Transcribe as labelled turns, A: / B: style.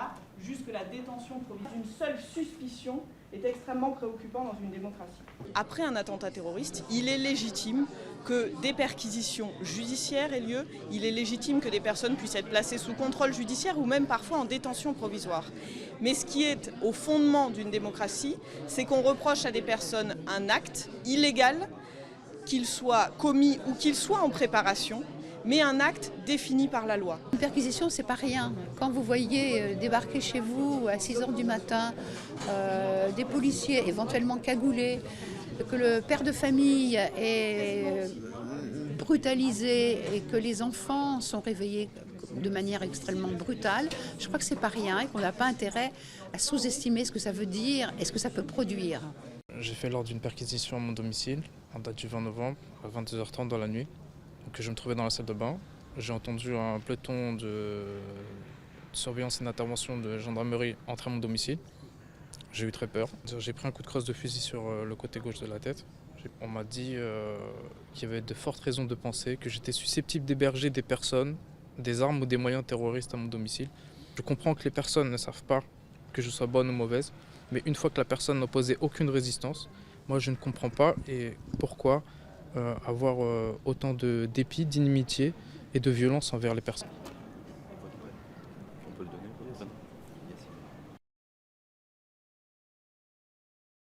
A: là, jusque la détention provisoire. Une seule suspicion est extrêmement préoccupant dans une démocratie. Après un attentat terroriste, il est légitime que des perquisitions judiciaires aient lieu, il est légitime que des personnes puissent être placées sous contrôle judiciaire ou même parfois en détention provisoire. Mais ce qui est au fondement d'une démocratie, c'est qu'on reproche à des personnes un acte illégal, qu'il soit commis ou qu'il soit en préparation, mais un acte défini par la loi.
B: Une perquisition, c'est pas rien. Quand vous voyez débarquer chez vous à 6 h du matin des policiers éventuellement cagoulés, que le père de famille est brutalisé et que les enfants sont réveillés de manière extrêmement brutale, je crois que c'est pas rien et qu'on n'a pas intérêt à sous-estimer ce que ça veut dire et ce que ça peut produire.
C: J'ai fait lors d'une perquisition à mon domicile, en date du 20 novembre, à 22h30 dans la nuit. Donc, je me trouvais dans la salle de bain. J'ai entendu un peloton de surveillance et d'intervention de gendarmerie entrer à mon domicile. J'ai eu très peur. J'ai pris un coup de crosse de fusil sur le côté gauche de la tête. On m'a dit qu'il y avait de fortes raisons de penser que j'étais susceptible d'héberger des personnes, des armes ou des moyens terroristes à mon domicile. Je comprends que les personnes ne savent pas que je sois bonne ou mauvaise, mais une fois que la personne n'opposait aucune résistance, moi je ne comprends pas et pourquoi avoir autant de dépit, d'inimitié et de violence envers les personnes.